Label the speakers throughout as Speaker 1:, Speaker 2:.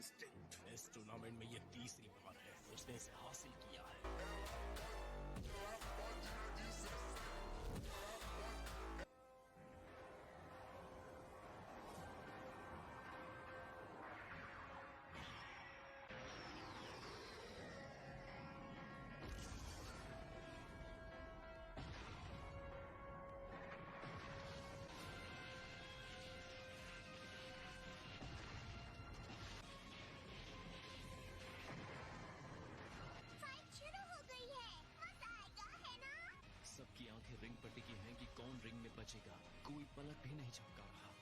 Speaker 1: Instinct.
Speaker 2: इस tournament में ये तीसरी बार है उसने इसे हासिल किया है। सबकी आंखें रिंग पर टिकी हैं कि कौन रिंग में बचेगा। कोई पलक भी नहीं झपका रहा।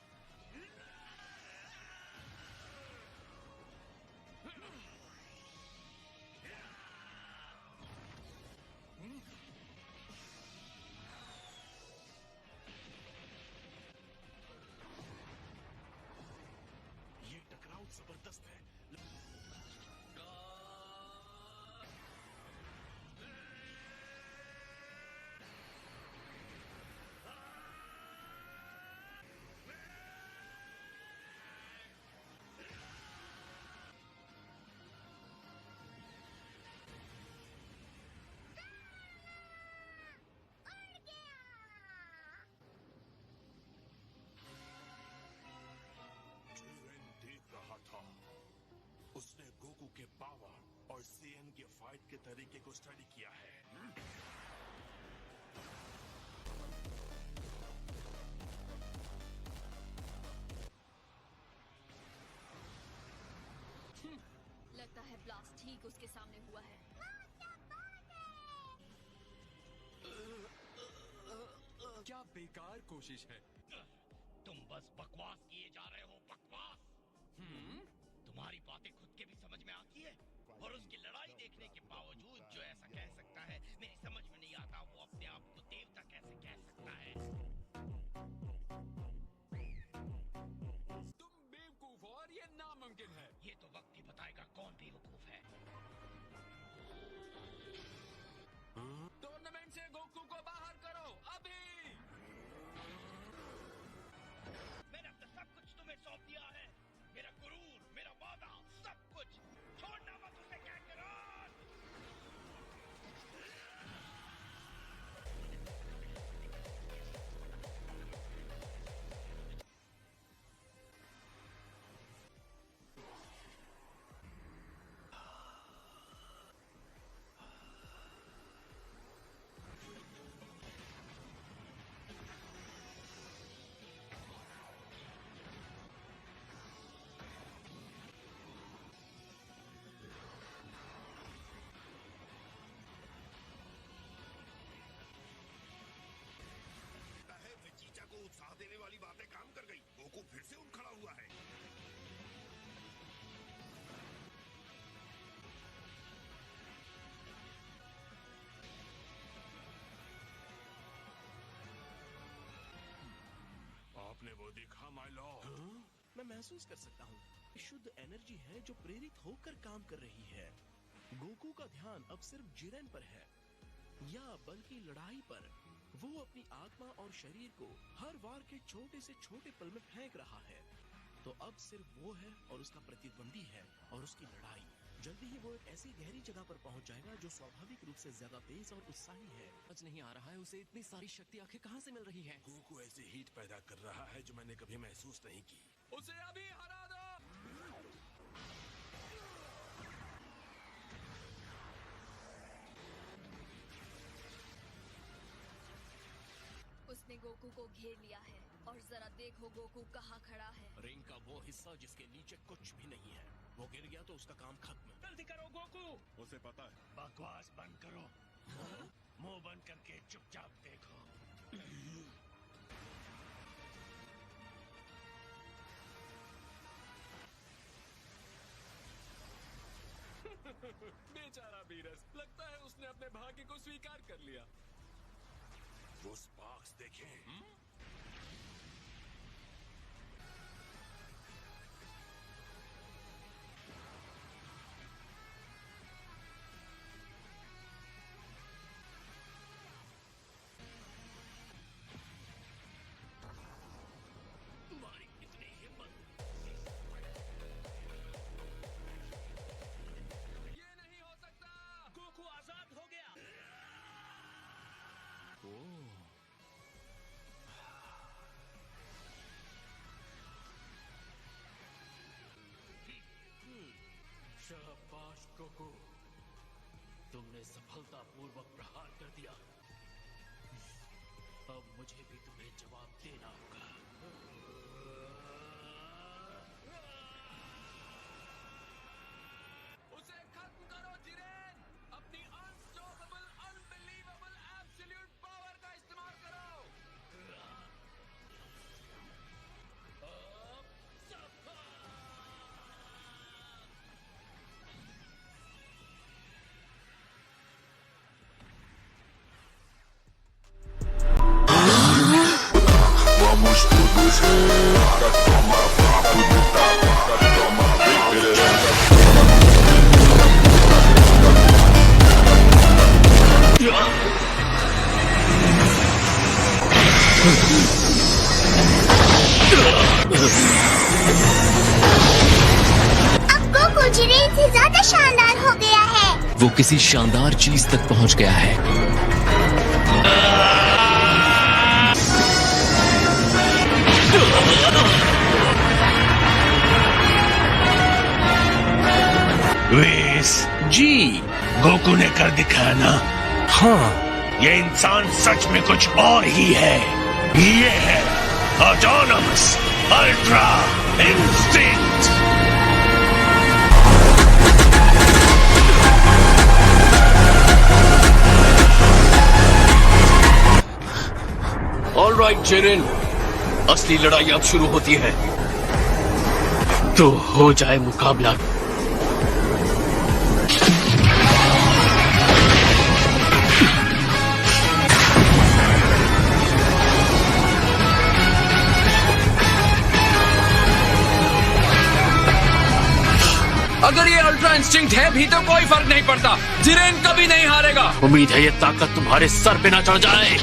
Speaker 2: ये टकराव जबरदस्त है।
Speaker 1: देख रहा था, उसने गोकू के पावर और सेन के फाइट के तरीके को स्टडी किया है।
Speaker 3: लगता है ब्लास्ट ठीक उसके सामने हुआ है।
Speaker 4: क्या बेकार कोशिश है।
Speaker 5: तुम बस बकवास किए जा रहे हो, बकवास। तुम्हारी बातें खुद के भी समझ में आती है, और उसकी लड़ाई देखने के बावजूद जो ऐसा कह सकता है, मेरी समझ में नहीं आता वो अपने आप को देवता कैसे कह सकता है।
Speaker 4: तुम बेवकूफ हो और ये नामुमकिन है।
Speaker 5: ये तो वक्त ही बताएगा कौन बेवकूफ है।
Speaker 4: टूर्नामेंट से गोकू को बाहर करो अभी।
Speaker 5: मैंने अब तक सब कुछ तुम्हें सौंप दिया है, मेरा गुरूर, मेरा वादा, सब कुछ। छोड़ना मत उसे, काकरोट।
Speaker 1: चीचा को उत्साह देने वाली बातें काम कर गई। गोकू फिर से उठ खड़ा हुआ है। आपने वो देखा माय लॉर्ड?
Speaker 2: मैं महसूस कर सकता हूँ। शुद्ध एनर्जी है जो प्रेरित होकर काम कर रही है। गोकू का ध्यान अब सिर्फ जिरेन पर है, या बल्कि लड़ाई पर। वो अपनी आत्मा और शरीर को हर वार के छोटे से छोटे पल में फेंक रहा है। तो अब सिर्फ वो है और उसका प्रतिद्वंदी है और उसकी लड़ाई। जल्दी ही वो एक ऐसी गहरी जगह पर पहुंच जाएगा जो स्वाभाविक रूप से ज्यादा तेज और उत्साही है।
Speaker 6: समझ नहीं आ रहा है उसे इतनी सारी शक्ति आखिर कहाँ से मिल रही है।
Speaker 1: गोकू ऐसी हीट पैदा कर रहा है जो मैंने कभी महसूस नहीं की।
Speaker 4: उसे अभी हरा दो।
Speaker 3: उसने गोकू को घेर लिया है और जरा देखो गोकू कहाँ खड़ा है।
Speaker 2: रिंग का वो हिस्सा जिसके नीचे कुछ भी नहीं है, वो गिर गया तो उसका काम खत्म।
Speaker 5: जल्दी करो गोकू।
Speaker 1: उसे पता है।
Speaker 5: बकवास बंद करो, मुंह बंद करके चुपचाप देखो।
Speaker 4: बेचारा वीरस, लगता है उसने अपने भाग्य को स्वीकार कर लिया।
Speaker 1: वो स्पार्क्स देखें।
Speaker 2: तुम्हारी इतनी हिम्मत। तुमने सफलतापूर्वक प्रहार कर दिया। अब मुझे भी तुम्हें जवाब देना होगा।
Speaker 4: उसे खत्म करो जिरेन। अपनी अनस्टॉपेबल, अनबिलीवेबल, एब्सोल्यूट पावर का इस्तेमाल करो।
Speaker 1: Vamos todos para tomar papo de tapa, para tomar
Speaker 7: अब गोकू जिरेन से ज्यादा शानदार हो गया है।
Speaker 6: वो किसी शानदार चीज तक पहुंच गया है।
Speaker 5: वेस
Speaker 2: जी।
Speaker 5: गोकू ने कर दिखाया ना।
Speaker 2: हाँ।
Speaker 5: ये इंसान सच में कुछ और ही है। ये है autonomous ultra instinct.
Speaker 2: Alright Jiren, असली लड़ाई अब शुरू होती है। तो हो जाए मुकाबला।
Speaker 4: अगर ये अल्ट्रा इंस्टिंक्ट है भी तो कोई फर्क नहीं पड़ता। जिरेन कभी नहीं हारेगा।
Speaker 2: उम्मीद है ये ताकत तुम्हारे सर पे ना चढ़ जाए।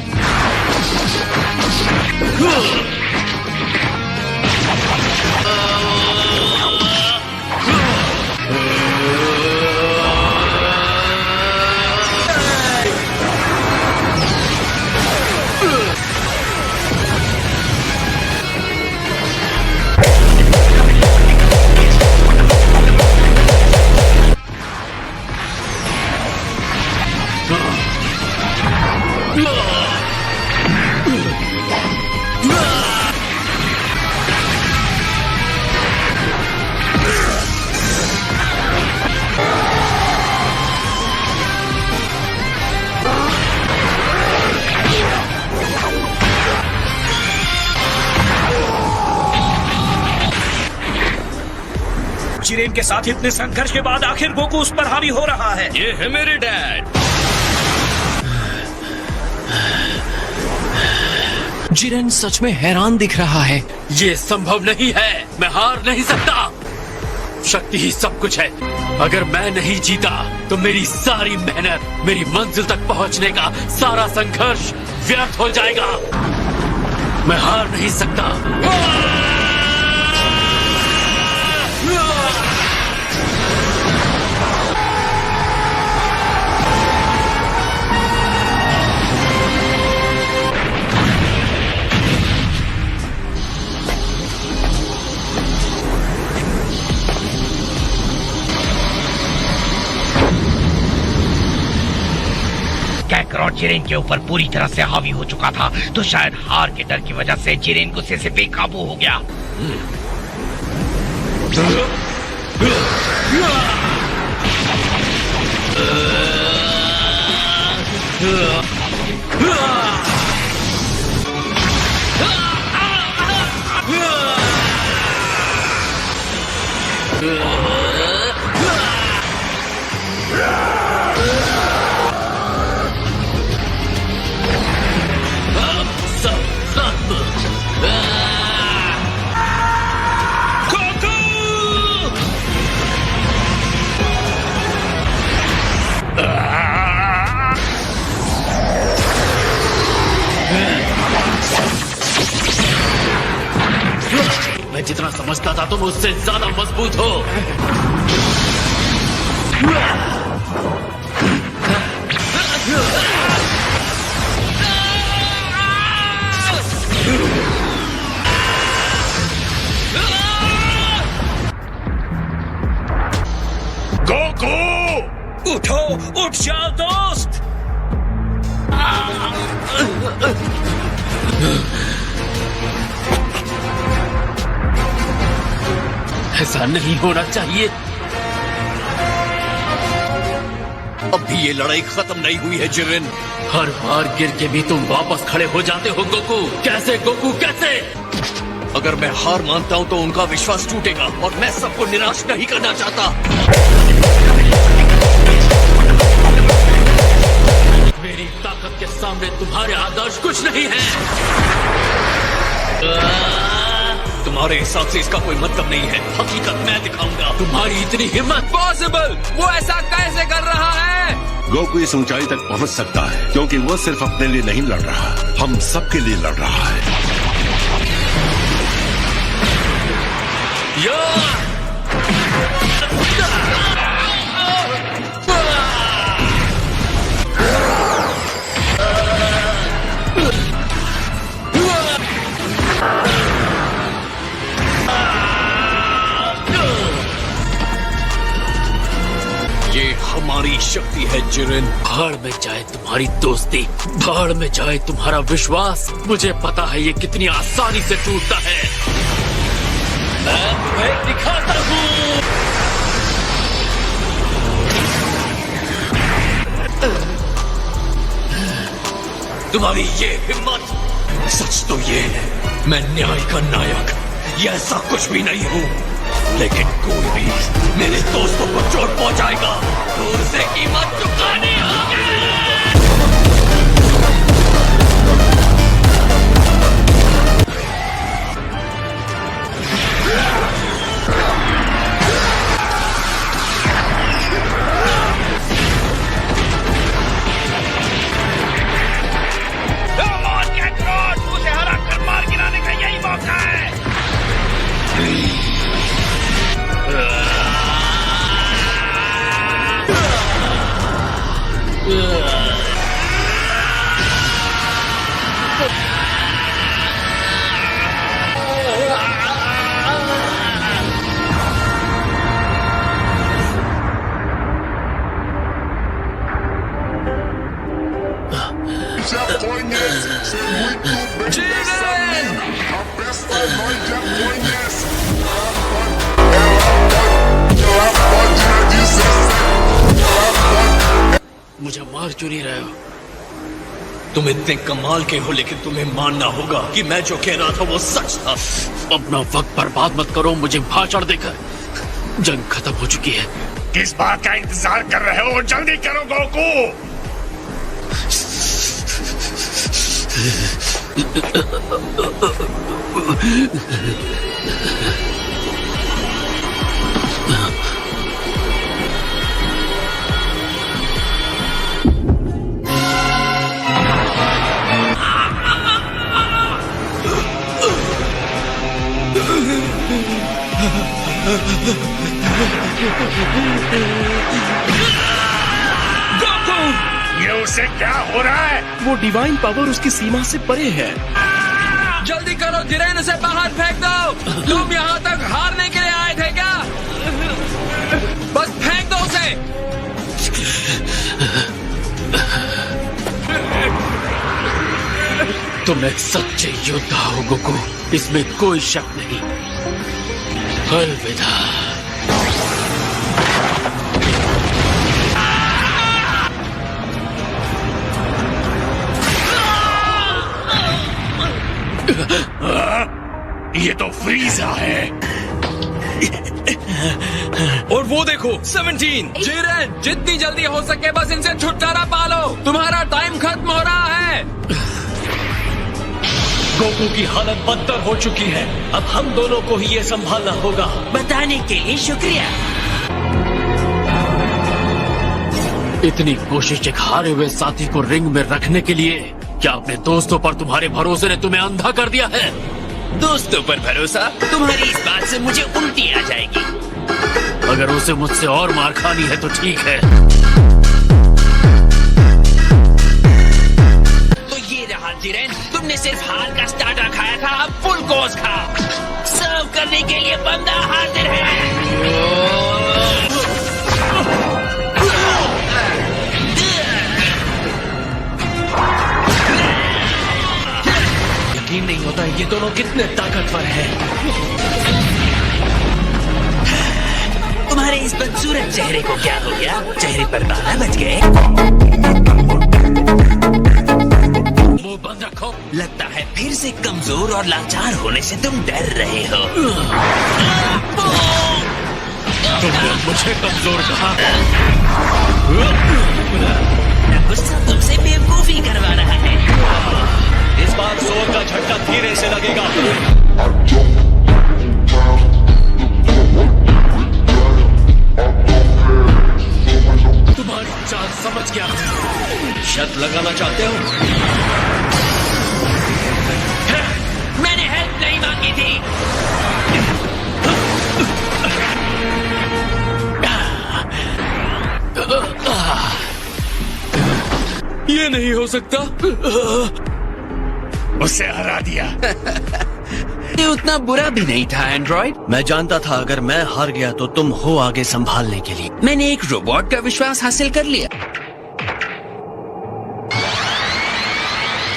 Speaker 8: जिरेन के साथ इतने संघर्ष के बाद आखिर गोकू उस पर हावी हो रहा है।
Speaker 2: ये है मेरे डैड।
Speaker 6: जिरेन सच में हैरान दिख रहा है।
Speaker 2: ये संभव नहीं है। मैं हार नहीं सकता। शक्ति ही सब कुछ है। अगर मैं नहीं जीता तो मेरी सारी मेहनत, मेरी मंजिल तक पहुंचने का सारा संघर्ष व्यर्थ हो जाएगा। मैं हार नहीं सकता।
Speaker 5: कैकरॉट जिरेन के ऊपर पूरी तरह से हावी हो चुका था, तो शायद हार के डर की वजह से जिरेन गुस्से से बेकाबू हो गया।
Speaker 2: मैं जितना समझता था तुम उससे ज्यादा मजबूत हो।
Speaker 5: गोकू!
Speaker 8: उठो, उठ जाओ दोस्त।
Speaker 6: ऐसा नहीं होना चाहिए।
Speaker 2: अब भी ये लड़ाई खत्म नहीं हुई है जिरेन।
Speaker 6: हर बार गिर के भी तुम वापस खड़े हो जाते हो गोकू। कैसे गोकू, कैसे?
Speaker 2: अगर मैं हार मानता हूं तो उनका विश्वास टूटेगा और मैं सबको निराश नहीं करना चाहता।
Speaker 6: मेरी ताकत के सामने तुम्हारे आदर्श कुछ नहीं है।
Speaker 2: तुम्हारे हिसाब से इसका कोई मतलब नहीं है। हकीकत मैं दिखाऊंगा।
Speaker 6: तुम्हारी इतनी हिम्मत?
Speaker 4: पॉसिबल, वो ऐसा कैसे कर रहा है?
Speaker 1: गोकू इस ऊंचाई तक पहुंच सकता है क्योंकि वो सिर्फ अपने लिए नहीं लड़ रहा, हम सबके लिए लड़ रहा है।
Speaker 2: ये हमारी शक्ति है जिरेन।
Speaker 6: भाड़ में जाए तुम्हारी दोस्ती, भाड़ में जाए तुम्हारा विश्वास। मुझे पता है ये कितनी आसानी से टूटता है। मैं तुम्हें दिखाता हूँ।
Speaker 2: तुम्हारी ये हिम्मत, सच तो ये है मैं न्याय का नायक, ये ऐसा कुछ भी नहीं हूँ। लेकिन कोई भी मेरे दोस्तों को चोट पहुंचाएगा तो उसे कीमत चुकानी होगी।
Speaker 5: उसे हरा कर मार गिराने का यही मौका है।
Speaker 6: मुझे मार क्यों नहीं रहे हो?
Speaker 2: तुम इतने कमाल के हो लेकिन तुम्हें मानना होगा कि मैं जो कह रहा था वो सच था।
Speaker 6: अपना वक्त बर्बाद मत करो मुझे भाषण देकर। जंग खत्म हो चुकी है।
Speaker 5: किस बात का इंतजार कर रहे हो? जल्दी करो गोकू।
Speaker 8: गोकू!
Speaker 5: ये उसे क्या हो रहा है?
Speaker 2: वो डिवाइन पावर उसकी सीमा से परे है।
Speaker 4: जल्दी करो जिरेन, उसे बाहर फेंक दो। तुम यहाँ तक हारने के लिए आए थे क्या? बस फेंक दो उसे।
Speaker 6: तुम एक सच्चे योद्धा हो गोकू, इसमें कोई शक नहीं। अलविदा।
Speaker 5: ये तो फ्रीजा है।
Speaker 4: और वो देखो 17। जिरेन, जितनी जल्दी हो सके बस इनसे छुटकारा पालो। तुम्हारा टाइम खत्म हो रहा है।
Speaker 8: गोकू की हालत बदतर हो चुकी है। अब हम दोनों को ही ये संभालना होगा।
Speaker 9: बताने के लिए शुक्रिया।
Speaker 6: इतनी कोशिश एक हारे हुए साथी को रिंग में रखने के लिए? क्या अपने दोस्तों पर तुम्हारे भरोसे ने तुम्हें अंधा कर दिया है?
Speaker 9: दोस्तों पर भरोसा? तुम्हारी इस बात से मुझे उल्टी आ जाएगी।
Speaker 6: अगर उसे मुझसे और मार खानी है तो ठीक है।
Speaker 9: तो ये रहा जिरेन, तुमने सिर्फ हार का स्टार्टर खाया था, अब फुल कोर्स खा। सर्व करने के लिए बंदा हाजिर है।
Speaker 8: यकीन नहीं होता ये दोनों कितने ताकतवर हैं।
Speaker 9: तुम्हारे इस बदसूरत चेहरे को क्या हो गया? चेहरे पर बाल बच गए?
Speaker 6: मुंह बंद रखो।
Speaker 9: लगता है फिर से कमजोर और लाचार होने से तुम डर रहे हो।
Speaker 6: तुमने मुझे कमजोर कहा।
Speaker 9: गुस्सा तुमसे बेवकूफी करवा रहा है।
Speaker 8: इस बार जोर का झटका धीरे से लगेगा।
Speaker 6: तुम्हारी चाल समझ गया।
Speaker 8: शर्त लगाना चाहते हो?
Speaker 9: मैंने हेल्प नहीं मांगी थी।
Speaker 6: ये नहीं हो सकता।
Speaker 5: उसे हरा दिया।
Speaker 9: ये उतना बुरा भी नहीं था एंड्रॉइड।
Speaker 8: मैं जानता था अगर मैं हार गया तो तुम हो आगे संभालने के लिए।
Speaker 9: मैंने एक रोबोट का विश्वास हासिल कर लिया।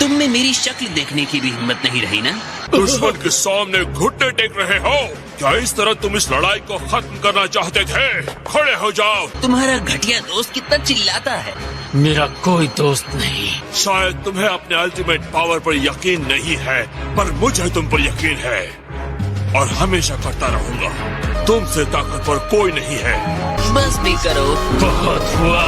Speaker 9: तुम में मेरी शक्ल देखने की भी हिम्मत नहीं रही ना?
Speaker 1: दुश्मन के सामने घुटने टेक रहे हो क्या? इस तरह तुम इस लड़ाई को खत्म करना चाहते थे? खड़े हो जाओ।
Speaker 9: तुम्हारा घटिया दोस्त कितना चिल्लाता है।
Speaker 6: मेरा कोई दोस्त नहीं।
Speaker 1: शायद तुम्हें अपने अल्टीमेट पावर पर यकीन नहीं है, पर मुझे तुम पर यकीन है और हमेशा करता रहूंगा। तुमसे ताकतवर कोई नहीं है।
Speaker 9: बस भी करो।
Speaker 6: बहुत हुआ।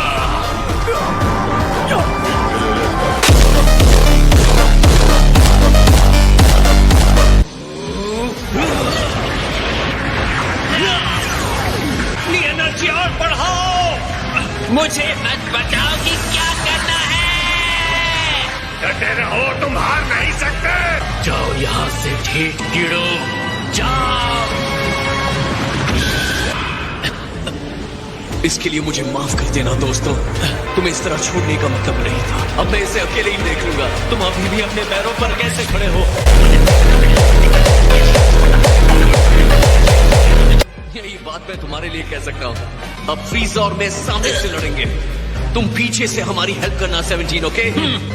Speaker 8: एनर्जी और बढ़ाओ।
Speaker 9: मुझे मत बताओ कि क्या करना है।
Speaker 5: डटे रहो, तुम हार नहीं सकते।
Speaker 6: जाओ यहाँ से ठीक कीड़ो, जाओ।
Speaker 8: इसके लिए मुझे माफ कर देना दोस्तों। तुम्हें इस तरह छोड़ने का मतलब नहीं था। अब मैं इसे अकेले ही देख लूंगा। तुम अभी भी अपने पैरों पर कैसे खड़े हो? यही बात मैं तुम्हारे लिए कह सकता हूँ। अब फ्रीज़र और मैं सामने से लड़ेंगे। तुम पीछे से हमारी हेल्प करना 17, ओके?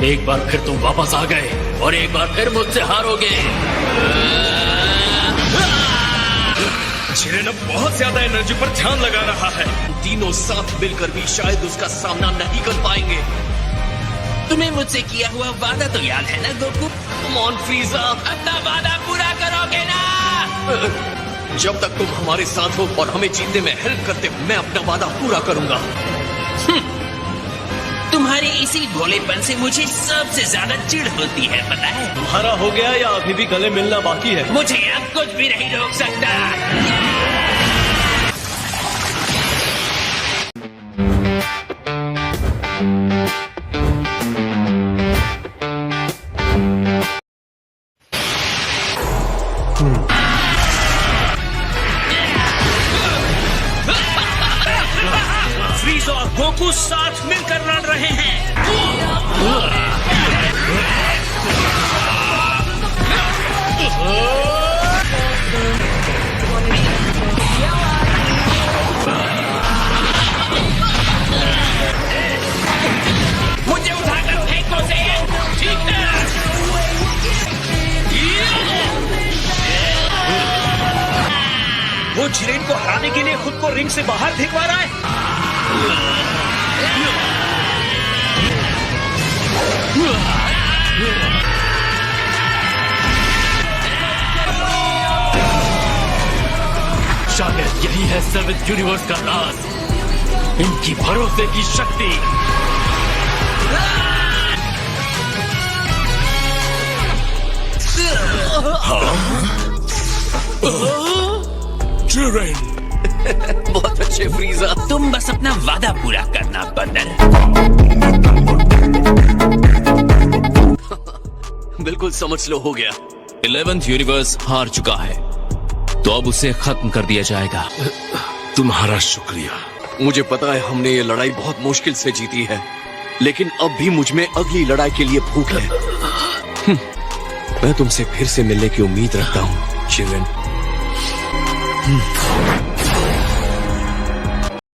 Speaker 6: एक बार फिर तुम वापस आ गए और एक बार फिर मुझसे हारोगे।
Speaker 8: जिरेन अब बहुत ज्यादा एनर्जी पर ध्यान लगा रहा है। तीनों साथ मिलकर भी शायद उसका सामना नहीं कर पाएंगे।
Speaker 9: तुम्हें मुझसे किया हुआ वादा तो याद है ना गोकू?
Speaker 8: कम ऑन फ्रीज़र,
Speaker 9: अपना वादा पूरा करोगे ना?
Speaker 8: जब तक तुम हमारे साथ हो और हमें जीतने में हेल्प करते हो, मैं अपना वादा पूरा करूंगा।
Speaker 9: तुम्हारे इसी भोलेपन से मुझे सबसे ज्यादा चिढ़ होती है, पता है?
Speaker 8: तुम्हारा हो गया या अभी भी गले मिलना बाकी है?
Speaker 9: मुझे अब कुछ भी नहीं रोक सकता।
Speaker 8: फ्रीज़र और गोकू साथ मिलकर लड़ रहे हैं।
Speaker 9: मुझे उठाकर फेंको से। ठीक है।
Speaker 8: वो जिरेन को हराने के लिए खुद को रिंग से बाहर फेंकवा रहा है।
Speaker 6: शायद यही है 7th यूनिवर्स का राज, इनकी भरोसे की शक्ति।
Speaker 1: जिरेन,
Speaker 8: बहुत अच्छे फ्रीज़र।
Speaker 9: तुम बस अपना वादा पूरा करना बंदर।
Speaker 8: बिल्कुल समझ लो, हो गया।
Speaker 6: 11th यूनिवर्स हार चुका है, तो अब उसे खत्म कर दिया जाएगा।
Speaker 1: तुम्हारा शुक्रिया।
Speaker 8: मुझे पता है हमने ये लड़ाई बहुत मुश्किल से जीती है, लेकिन अब भी मुझ में अगली लड़ाई के लिए भूख है। मैं तुमसे फिर से मिलने की उम्मीद रखता हूँ, जिरेन।